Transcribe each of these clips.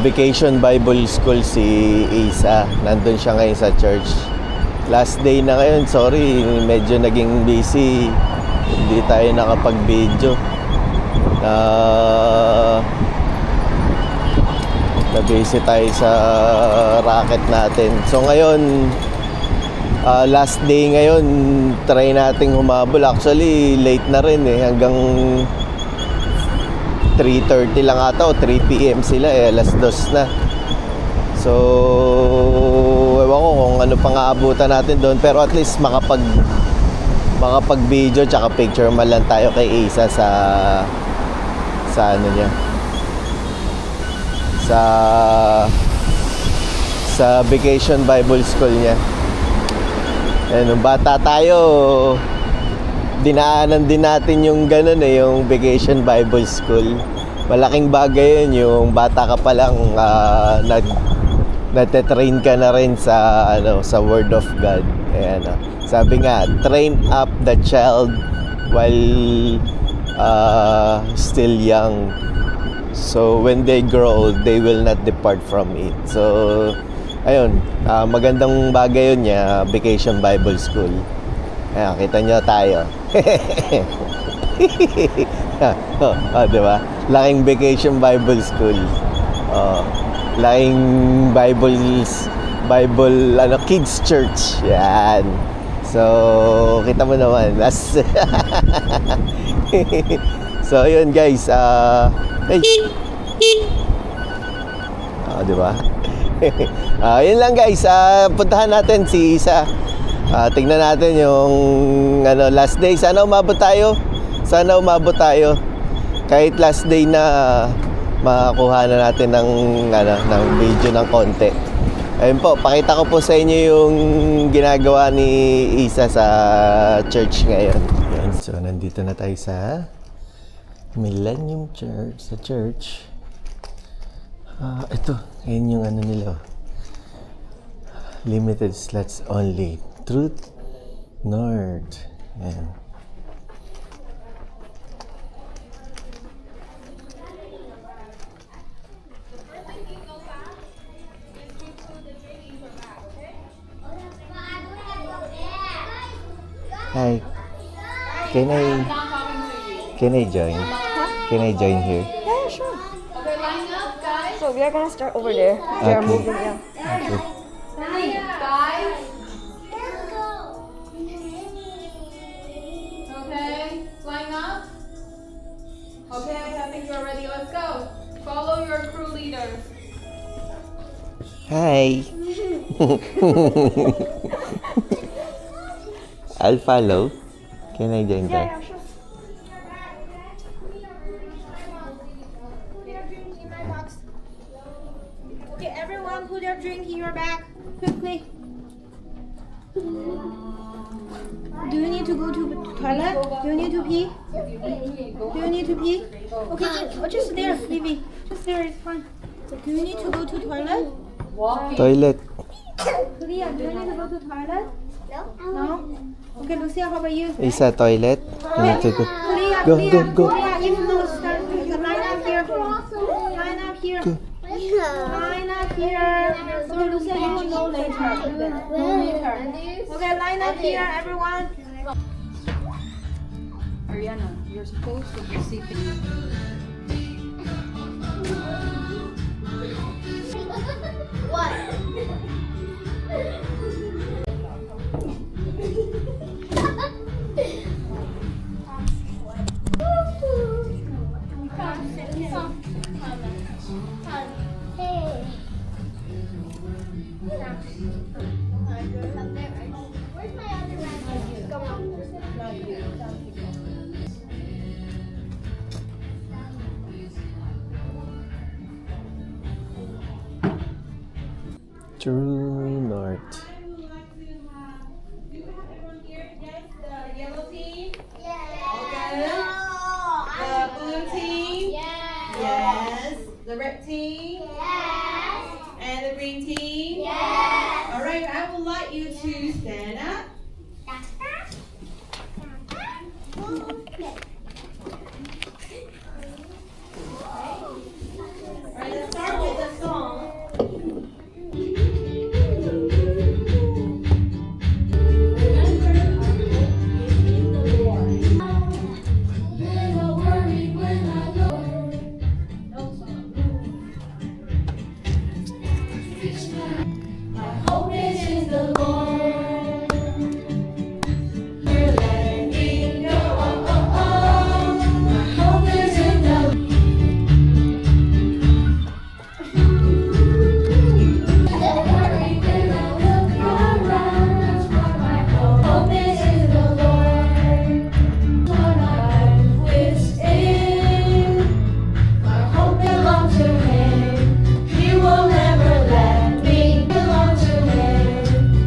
Vacation Bible School si Isa. Nandun siya ngayon sa church. Last day na ngayon, sorry, medyo naging busy. Hindi tayo nakapag-video. Na-busy tayo sa racket natin. So ngayon, last day ngayon, try nating humabol. Actually, late na rin eh. Hanggang 3:30 lang ata o 3 PM sila eh. Alas 2 na. So, ewan ko kung ano pang aabutan natin doon. Pero at least makapag-video tsaka picture man lang tayo kay Isa sa ano niya. Sa Vacation Bible School niya. Nung bata tayo, dinaanan din natin yung ganun eh, yung Vacation Bible School. Malaking bagay yun, yung bata ka pa lang, nate-train ka na rin sa Word of God. Ayan, sabi nga, train up the child while still young. So when they grow old, they will not depart from it. So ayun, magandang bagay yun niya, Vacation Bible School. Ayan, kita nyo tayo. Diba? Laking Vacation Bible School. Laking Bible Kids Church. Yan. So, kita mo naman. So, yun guys. Diba? Yun lang guys, puntahan natin si Isa. Tingnan natin yung last day. Sana umabot tayo. Kahit last day na makakuha na natin ng video ng konti. Ayun po, pakita ko po sa inyo yung ginagawa ni Isa sa church ngayon. So nandito na tayo sa Millennium Church, sa church. Ito, ayun yung nila. Limited slots only. Truth North. Ayan. Hi. Can I join? Can I join here? Yeah, sure. Okay, line up, guys. So we are gonna start over there. They are moving, yeah. Okay. Guys. Okay, line up. Okay, I think you're ready. Let's go. Follow your crew leaders. Hi. I'll follow. Can I join that? Yeah, sure. Okay, everyone put your drink in your bag quickly. Do you need to go to the toilet? Do you need to pee? Do you need to pee? Okay, just there, Vivi. Just there, it's fine. Do you need to go to toilet? Toilet. Leah, do you need to go to toilet? No? Okay, Lucia, how about you? Isa toilet. Need to go. Leah, Go, Leah, go, go. Leah, if you start, you line up here. Line up here. Line up here. Okay, Lucia, you will know later. Know later. Okay, line up here, everyone. Ariana, you're supposed to be sitting. What? Where's my other bag? Come on. True North. The yellow team, No. the blue team, Yes. the red team, Yes. and the green team. Yes. All right, I would like you to stand up. All right, let's start with the Hope is in the Lord. Never let me go. Oh, oh, oh. My hope is in the Lord. Hope is in the Lord. Lord, I wish in. My hope belongs to Him. He will never let me belong to Him.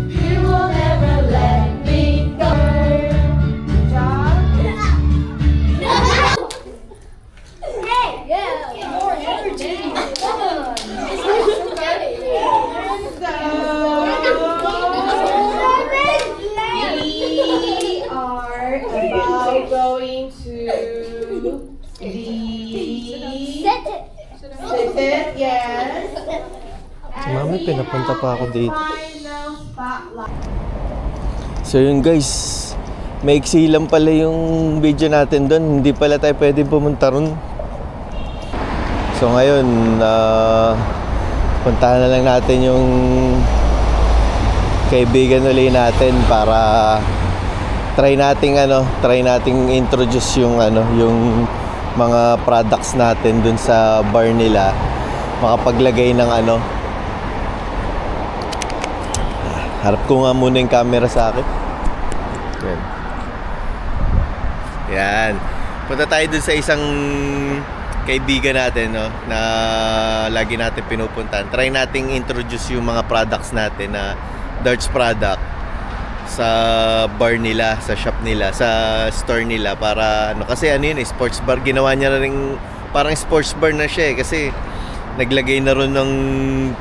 He will never let me go. Hey, yeah, more energy. Come on. We are about going to the sit it, yes. Si Mami, pinapunta pa ako dito. Final spotlight. So yun guys, maiksi lang pala yung video natin doon. Hindi pala tayo pwede pumunta ron. So ngayon, puntahan na lang natin yung kaibigan uli natin para try nating introduce yung yung mga products natin dun sa bar nila. Makapaglagay ng harap ko nga muna yung camera sa akin. Yan. Yan. Punta tayo dun sa isang kaibigan natin, no, na lagi natin pinupuntahan. Try nating introduce yung mga products natin na darts product sa bar nila, sa shop nila, sa store nila para kasi yun sports bar. Ginawa niya na rin parang sports bar na siya kasi naglagay na rin ng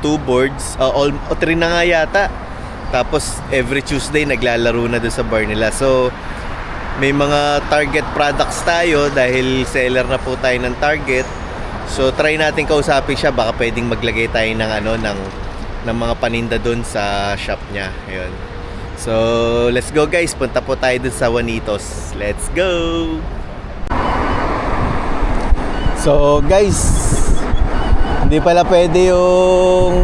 2 boards, 3 na nga yata. Tapos every Tuesday naglalaro na doon sa bar nila. So may mga target products tayo dahil seller na po tayo ng Target. So try natin kausapin siya, baka pwedeng maglagay tayo ng ng mga paninda doon sa shop niya. Ayun. So let's go guys, punta po tayo doon sa Juanitos. Let's go. So guys, hindi pala pwede yung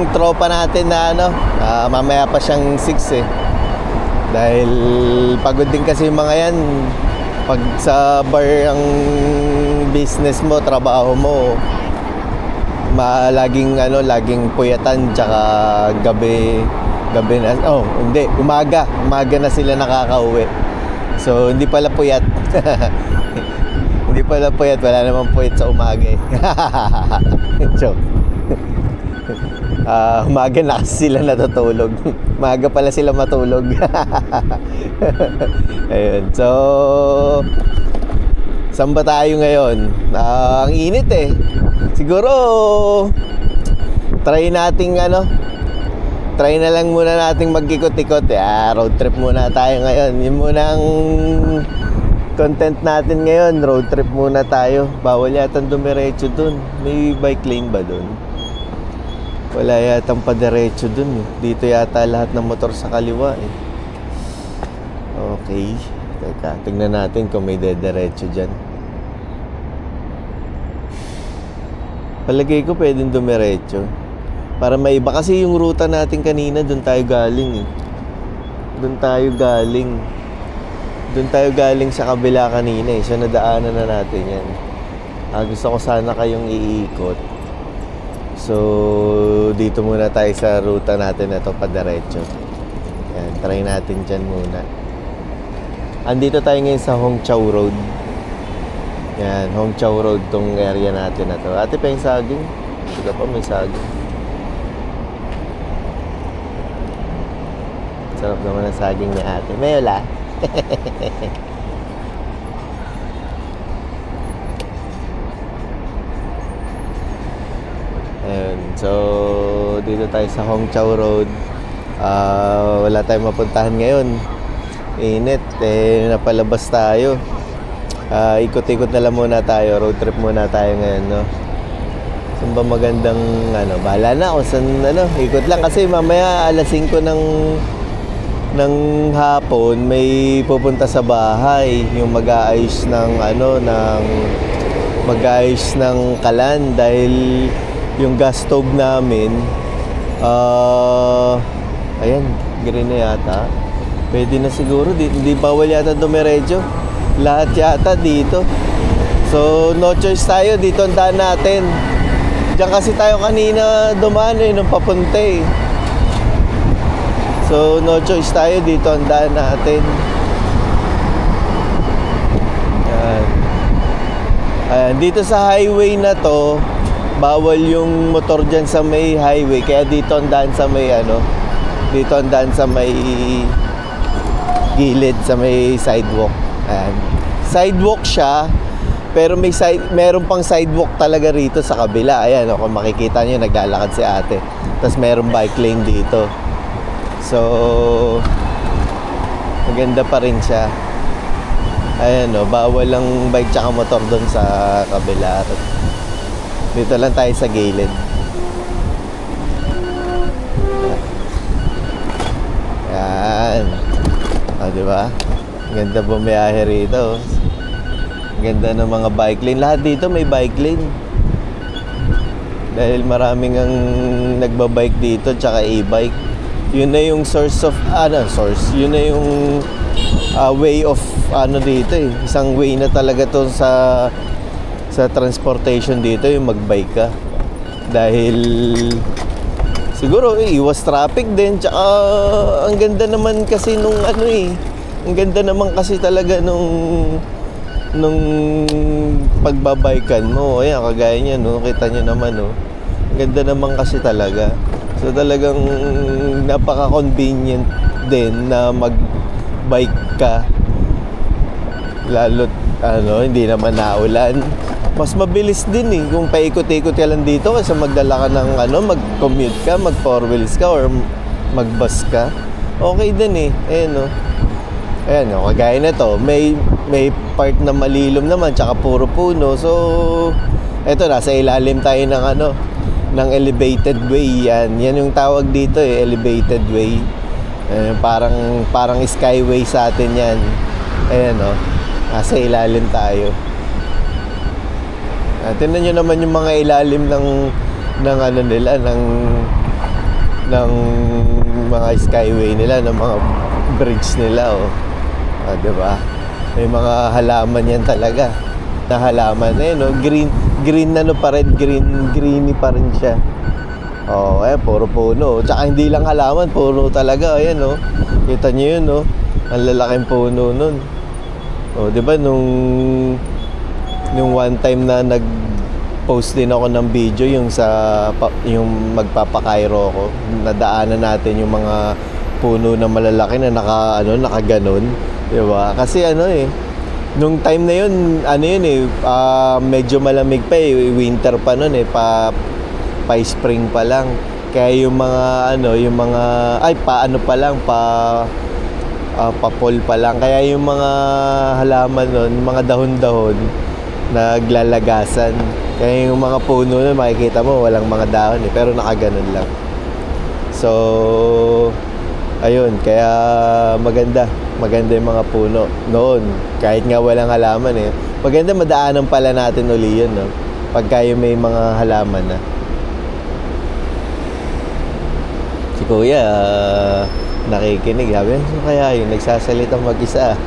tropa natin na mamaya pa siyang 6 eh. Dahil pagod din kasi yung mga yan. Pag sa bar ang business mo, trabaho mo, laging puyatan, tsaka gabi na, umaga na sila nakakauwi. So hindi pala puyat. Hindi pala puyat, wala namang puyat sa umaga eh. Joke. Umaga na kasi sila natutulog. Maaga pala sila matulog. Ayun. So saan ba tayo ngayon? Ang init eh. Siguro try na lang muna nating mag-ikot-ikot road trip muna tayo ngayon. Yun muna ang content natin ngayon. Road trip muna tayo. Bawal yata dumiretso dun. May bike lane ba dun? Wala yatang padiretso dun eh. Dito yata lahat ng motor sa kaliwa eh. Okay. Teka, tingnan natin kung may dediretso dyan. Palagay ko pwedeng dumiretso. Para maiba kasi yung ruta natin kanina, dun tayo galing eh. Dun tayo galing sa kabila kanina eh. So nadaanan na natin yan. Gusto ko sana kayong iikot. So dito muna tayo sa ruta natin na ito, padiretso. Yan, try natin dyan muna. Andito tayo ngayon sa Hongqiao Road. Yan, Hongqiao Road tong area natin na to. Ate, pa yung saging? Sige pa, may saging. Sarap naman ang saging ni ate. May wala? Ayun. So, dito tayo sa Hongqiao Road. Wala tayong mapuntahan ngayon. Init. Napalabas tayo. Ikot-ikot na lang muna tayo. Road trip muna tayo ngayon, no? Saan ba magandang, bahala na kung saan, ikot lang. Kasi mamaya alas 5 ng hapon, may pupunta sa bahay. Yung mag-aayos mag-aayos ng kalan. Dahil yung gas stove namin, Ayan, green na yata. Pwede na siguro, hindi bawal yata dumiretso. Lahat yata dito. So, no choice tayo, dito ang daan natin. Diyan kasi tayo kanina dumaan nung papunta eh. So, no choice tayo, dito ang daan natin. Ayan. Ayan, dito sa highway na to, bawal yung motor dyan sa may highway. Kaya dito ang daan sa may dito ang daan sa may gilid, sa may sidewalk. Ayan. Sidewalk siya, pero meron pang sidewalk talaga rito sa kabila. Ayan, kung makikita nyo, naglalakad si ate. Tapos meron bike lane dito. So, maganda pa rin siya. Ayan, bawal lang bike tsaka motor doon sa kabila. Dito lang tayo sa gilid. Ayan. Diba? Ganda bumiyahe rito. Ganda ng mga bike lane. Lahat dito may bike lane. Dahil maraming ang nagbabike dito tsaka e-bike. Yun na yung yun na yung way of dito eh. Isang way na talaga to sa transportation dito, yung magbike ka. Dahil siguro iwas traffic din, tsaka ang ganda naman kasi nung ang ganda naman kasi talaga nung pagbabikan mo. Ayan, kagaya niya, kita niyo naman, ang ganda naman kasi talaga. So talagang napaka-convenient din na mag-bike ka. Lalo't hindi naman naulan. Mas mabilis din eh kung paikot-ikot ka lang dito kasi magdala ka ng mag-commute ka, mag-four wheels ka or mag-bus ka. Okay din eh. Ayan Ayan kagaya na to. May part na malilom naman tsaka puro puno. So eto, nasa ilalim tayo ng elevated way. Yan yung tawag dito eh, elevated way. Parang skyway sa atin yan. Ayan nasa ilalim tayo. Tingnan nyo naman yung mga ilalim ng nila, ng mga skyway nila, ng mga bridge nila, diba? May mga halaman yan talaga. Na halaman, green na pa rin, greeny pa rin siya. Puro puno. Tsaka hindi lang halaman, puro talaga, ayan, Kita nyo yun, ang lalaking puno nun. Diba, nung one time na nag-post din ako ng video yung yung magpapakairo ko, nadaanan natin yung mga puno na malalaki na nakaganon, di ba? Kasi nung time na yun, medyo malamig pa eh, winter pa noon eh, pa spring pa lang. Kaya yung mga pa-fall pa lang. Kaya yung mga halaman nun, mga dahon-dahon, naglalagasan. Kaya yung mga puno nun, makikita mo, walang mga dahon eh, pero nakaganon lang. So, ayun, kaya maganda yung mga puno noon. Kahit nga walang halaman eh. Maganda, madaanan pala natin uli yun, pagka yung may mga halaman na. Si Kuya, nakikinig. Sabi, so kaya yun, nagsasalitang mag-isa.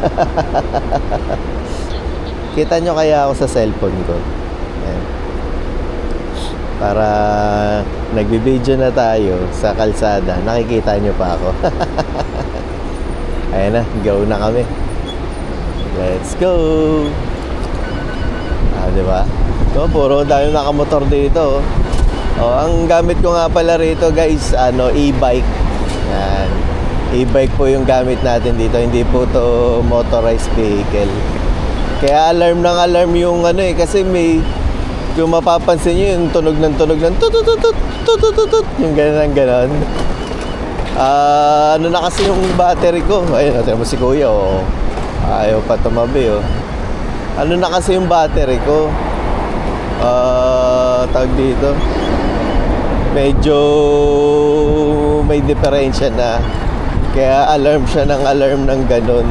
Kita nyo kaya ako sa cellphone ko. Ayan. Para nagbibideo na tayo sa kalsada, nakikita nyo pa ako. Ayan na, go na kami. Let's go! Diba? So, puro dahil nakamotor dito. Ang gamit ko nga pala rito guys, e-bike. Yan. E-bike po yung gamit natin dito, hindi po to motorized vehicle. Kaya alarm ng alarm yung kasi kung mapapansin nyo yung tunog ng tutututut, yung ganon. Na kasi yung battery ko. Ayun, natin mo si Kuya, ayaw pa tumabi, na kasi yung battery ko. Tawag dito, medyo may diferensya na. Kaya alarm siya ng alarm ng ganon.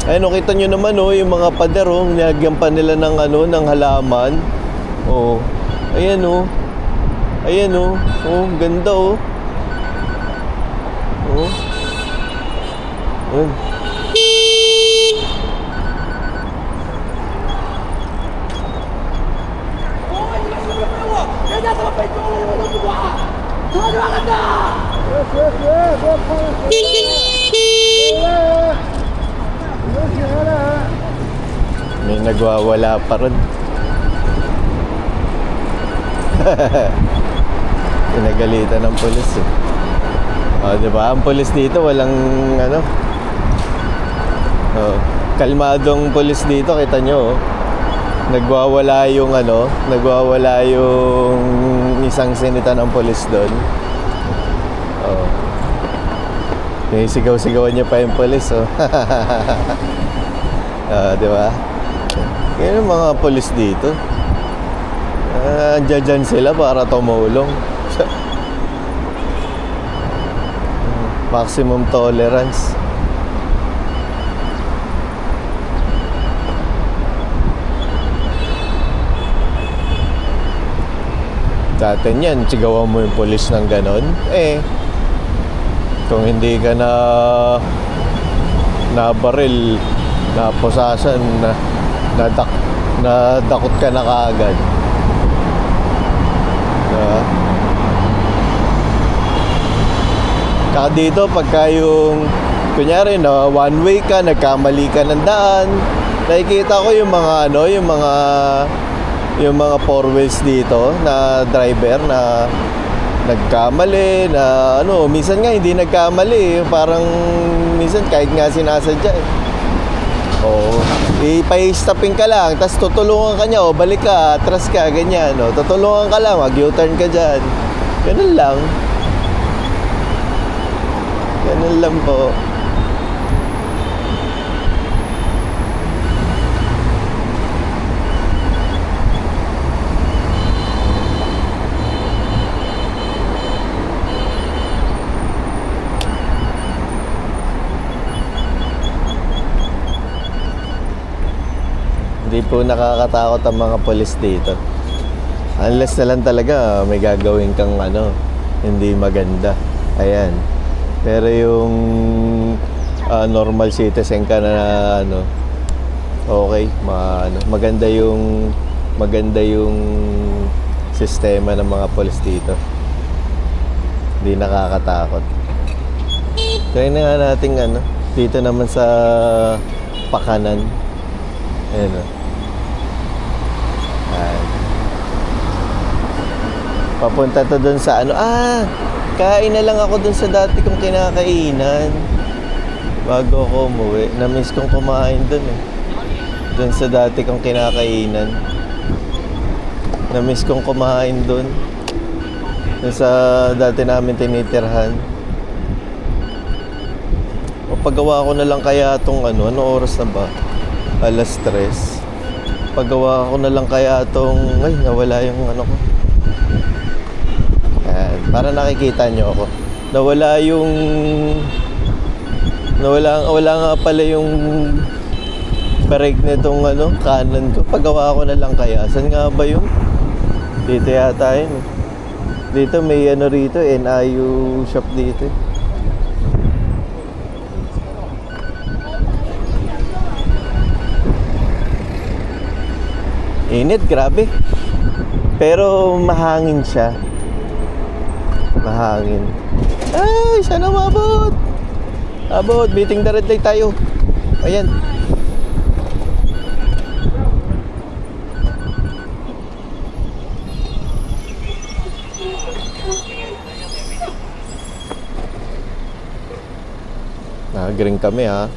Ayun, kita nyo naman yung mga pader, nilagyan pa nila ng ng halaman. Ayan, ayan, ganda, Oo. Yun. May nagwawala pa ron. Pinagalitan ng pulis eh. Oh, di ba? Ang pulis dito walang ano. Oh, kalmadong pulis dito, kita nyo oh. Nagwawala yung ano, nagwawala yung isang sinita ng pulis doon. Oh. Sigaw-sigawan niya pa yung pulis oh. Di ba? Kaya yung mga pulis dito. Andiyan sila para tumulong. Maximum tolerance. Dati yan, sigawan mo yung pulis ng ganon. Kung hindi ka na baril, napusasan, nadakot ka na kaagad. Kaka dito, pagka yung kunyari na one way ka, nagkamali ka ng daan, nakikita ko yung mga ano, yung mga four wheels dito na driver na nagkamali na ano, minsan nga hindi nagkamali, parang minsan kahit nga sinasadya eh. Oo, ipa-stopping ka lang, tapos tutulungan ka niya, o balik ka, atras ka, ganyan, no? Tutulungan ka lang, mag-U-turn ka dyan. Ganun lang. Ganun lang po. Hindi po nakakatakot ang mga pulis dito. Unless na lang talaga may gagawin kang ano, hindi maganda. Ayan. Pero yung normal citizen ka na ano, okay, maganda yung sistema ng mga pulis dito. Hindi nakakatakot. Try na nga natin ano, dito naman sa Pakanan. Ayan o. Papunta to dun sa ano. Kain na lang ako dun sa dati kong kinakainan bago ako umuwi. Na-miss kong kumain dun eh. Dun sa dati kong kinakainan. Na-miss kong kumain dun. Dun sa dati namin tinitirhan. O paggawa ko na lang kaya itong ano oras na ba? 3:00. Paggawa ko na lang kaya itong, ay nawala yung ano ko. Ayan, para nakikita nyo ako. Wala nga pala yung brake nitong ano, kanan ko. Paggawa ko na lang kaya. Saan nga ba yun? Dito yata yun. Dito may ano rito, NIU shop dito. Init, grabe. Pero mahangin siya. Mahangin. Ay, sana mabot. Abot, meeting the red light tayo. Ayan. Green kami ha.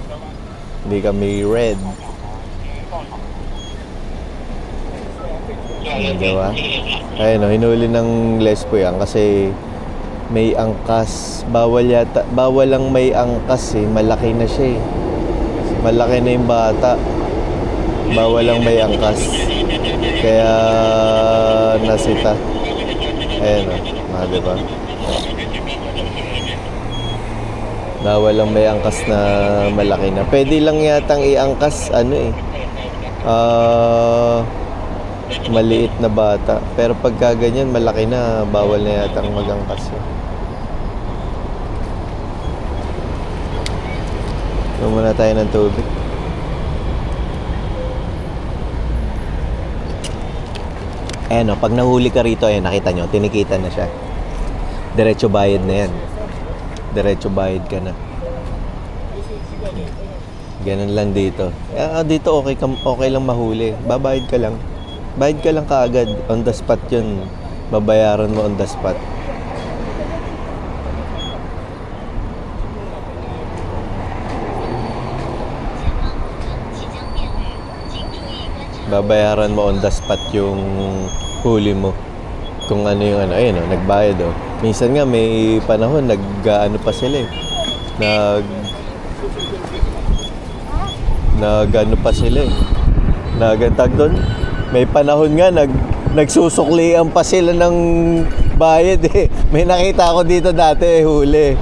Hindi kami red. Diba? Ayun o, hinuli ng lesbo yan kasi may angkas. Bawal lang may angkas eh. Malaki na siya eh. Malaki na yung bata. Bawal lang may angkas. Kaya nasita. Ayun o, diba? Bawal lang may angkas na malaki na. Pwede lang yatang iangkas ano eh. Maliit na bata. Pero pagka ganyan malaki na, bawal na yatang magangkas yun. Muna tayo ng tubig. Ayan o, pag nahuli ka rito, ayan, nakita nyo, tinikita na siya. Diretso bayad na yan. Diretso bayad ka na. Ganun lang dito. Dito okay lang mahuli. Babayad ka lang. Bayad ka lang kaagad. On the spot yun. Babayaran mo on the spot. Babayaran mo on the spot yung huli mo. Kung ano yung ano. Ayun o, nagbayad o. Minsan nga may panahon, nag-ano pa sila eh. Nag-ano pa sila eh. Nagantag doon. May panahon nga, nagsusuklian pa sila ng bayad eh. May nakita ako dito dati huli.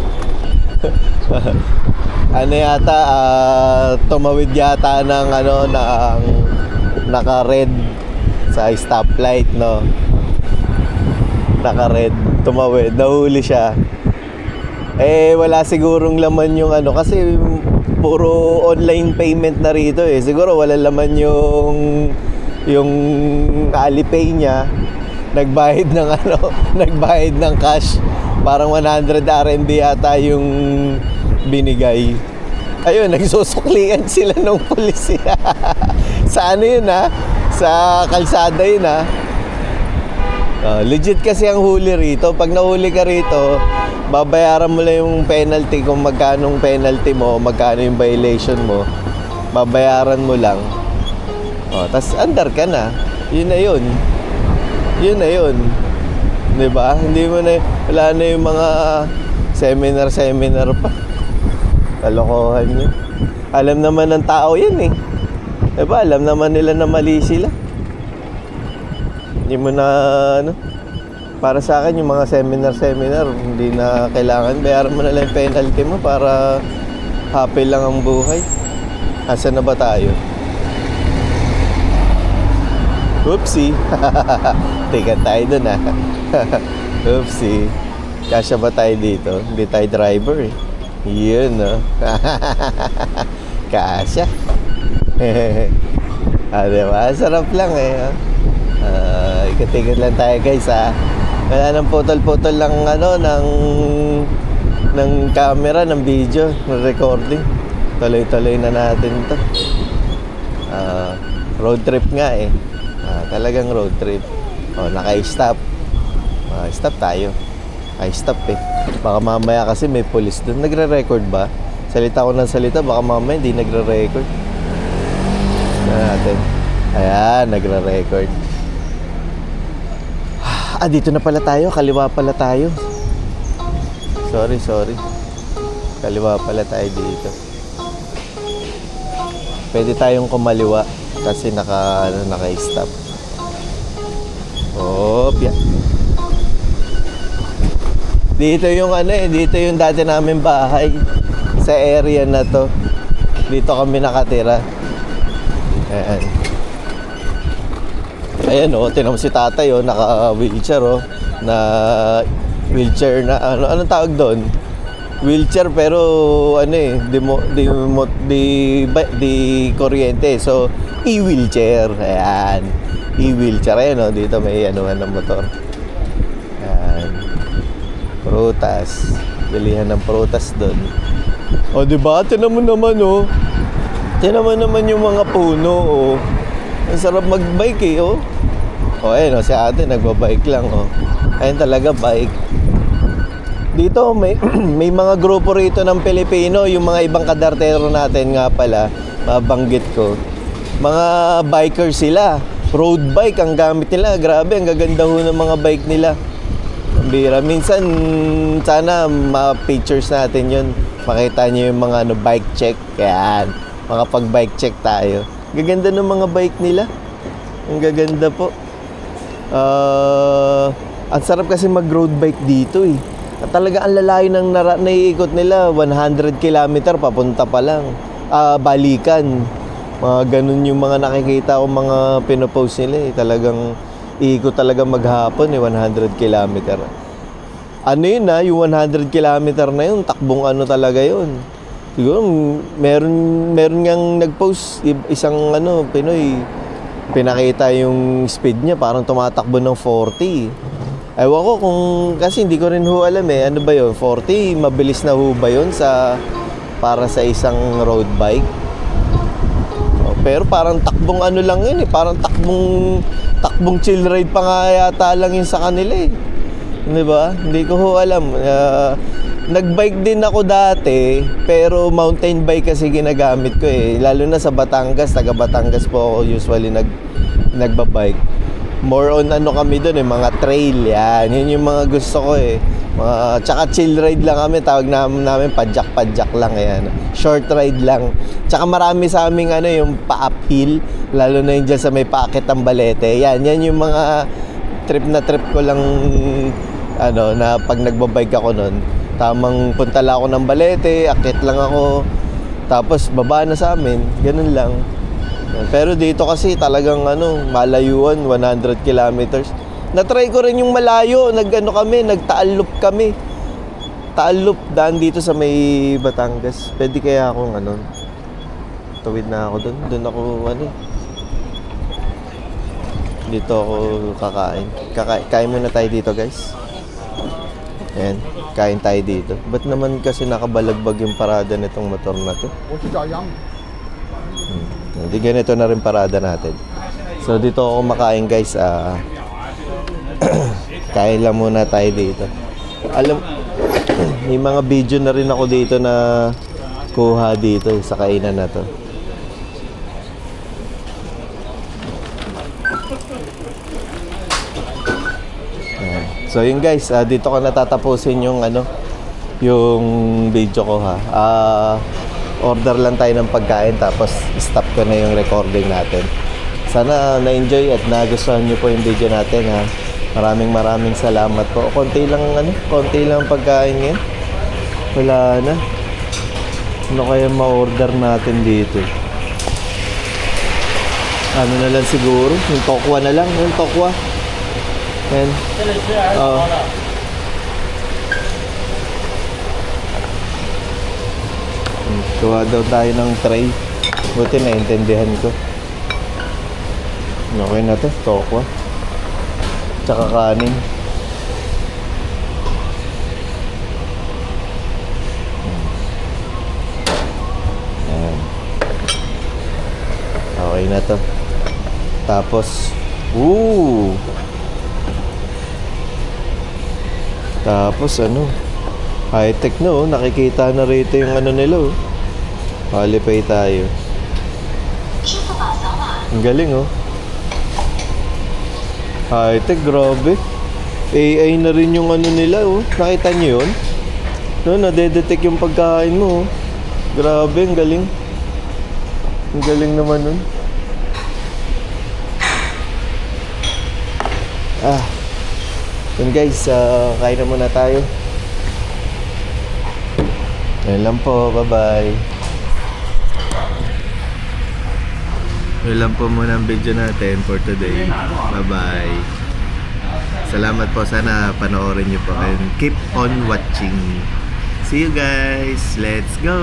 Ano yata, tumawid yata ng ano, ng naka-red sa stoplight, no? Naka-red, tumawid, nahuli siya. Wala sigurong laman yung ano, kasi puro online payment na rito eh. Siguro wala laman yung Alipay niya. Nagbayad ng ano, nagbayad ng cash. Parang 100 RMB yata yung binigay. Ayun, nagsusuklian sila ng pulis. Sa ano yun ha? Sa kalsada yun ha? Legit kasi ang huli rito. Pag nahuli ka rito, babayaran mo lang yung penalty kung magkano penalty mo, magkano yung violation mo. Babayaran mo lang. Tas under ka na. Yun na yun. Yun na yun. Diba? Hindi mo na, wala na yung mga seminar pa. Kalokohan yun. Alam naman ng tao yan eh. Diba? Alam naman nila na mali sila. Hindi mo na, ano, para sa akin yung mga seminar, hindi na kailangan. Bayaran mo na lang yung penalty mo para happy lang ang buhay. Asan na ba tayo? Oopsie. Tika tayo dun ah. Oopsie. Kasya ba tayo dito? Hindi tayo driver eh. Yun no. Kasya. Diba? Sarap lang eh. Ikot-ikot lang tayo guys ha. Wala nang putol-putol lang ano ng camera, ng video, ng recording. Tuloy-tuloy na natin to. Road trip nga eh. Talagang road trip. Naka-stop. Stop tayo. Stop eh. Baka mamaya kasi may police doon. Nagre-record ba? Salita ko ng salita, baka mamaya hindi nagre-record. Natin. Ayan, nagre-record. Dito na pala tayo. Kaliwa pala tayo. Sorry. Kaliwa pala tayo dito. Pwede tayong kumaliwa kasi naka-stop. Yeah. Dito yung dito yung dati namin bahay sa area na to. Dito kami nakatira. Ayan tinan mo si tatay naka-wheelchair na wheelchair na anong tawag doon? Wheelchair pero di kuryente. So e-wheelchair. Ayan. E-wheelchair dito may ng motor. Ayan. Prutas. Bilihan ng prutas doon. Diba? Tinan mo naman Tinan mo naman yung mga puno Ang sarap mag-bike ayun si ate nagbabike lang Ayun talaga bike. Dito may mga grupo rito ng Pilipino, yung mga ibang kadartero natin nga pala, mabanggit ko. Mga bikers sila. Road bike ang gamit nila. Grabe, ang gaganda ng mga bike nila. Ang bira. Minsan sana ma-pictures natin yun. Makita niyo yung mga bike check. Yan. Makapag-bike check tayo. Gaganda ng mga bike nila. Ang gaganda po. Ang sarap kasi mag-road bike dito At talaga ang lalayo ng naiikot nila. 100 km papunta pa lang. Balikan. Mga ganun yung mga nakikita ko mga pinopost nila Talagang iikot talaga maghapon 100 km. Yun yung 100 km na yun, takbong talaga yun. Siguro meron ngang nag-post isang Pinoy, pinakita yung speed niya parang tumatakbo ng 40. Ewan ko kung, kasi hindi ko rin ho alam ano ba yun, 40 mabilis na ho ba yun para sa isang road bike? Pero parang takbong lang yun parang takbong chill ride pa nga yata lang yun sa kanila di ba? Hindi ko ho alam. Nagbike din ako dati, pero mountain bike kasi ginagamit ko lalo na sa Batangas, taga Batangas po ako usually nagbabike. More on kami doon mga trail yun yung mga gusto ko tsaka chill ride lang kami, tawag namin padjak lang short ride lang. Tsaka marami sa aming yung pa-uphill, lalo na yung dyan sa may paakit ang Balete. Yan yung mga trip ko lang na pag nagbabike ako noon. Tamang punta lang ako ng Balete, akit lang ako, tapos baba na sa amin, ganun lang. Pero dito kasi talagang malayuan, 100 kilometers. Na-try ko rin yung malayo, nagtaal-loop kami. Taal-loop daan dito sa may Batangas. Pwede kaya akong tuwid na ako doon. Doon ako dito ako kakain. Kain muna tayo dito, guys. Ayan, kain tayo dito. Ba't naman kasi nakabalagbag yung parada nitong motor na to? Hindi, ganito na rin parada natin. So dito ako kumakain, guys. Kain lang muna tayo dito. May mga video na rin ako dito na kuha dito sa kainan na to. So yun, guys, dito ko natatapusin yung yung video ko order lang tayo ng pagkain tapos stop ko na yung recording natin. Sana na-enjoy at nagustuhan niyo po yung video natin Maraming salamat po. Konti lang pagkain ngayon. Wala na. Ano kaya ma-order natin dito? Ano na lang siguro? Yung tokwa na lang. Yung tokwa. Yan. Oo. Gawa daw tayo ng tray. Buti naintindihan ko. Okay na to. Tokwa. Tsaka kanin. Ayan. Okay na to. Tapos high-tech na nakikita na rito yung nila Alipay tayo. Ang galing high-tech, grabe. AI na rin yung nila Nakita nyo yun? Nade-detect yung pagkain mo Grabe, ang galing. Ang galing naman nun. Yun, guys, kain na muna tayo. Yan lang po, bye-bye. Yun lang po muna ang video natin for today. Bye-bye. Salamat po, sana panoorin nyo po and keep on watching. See you guys, let's go.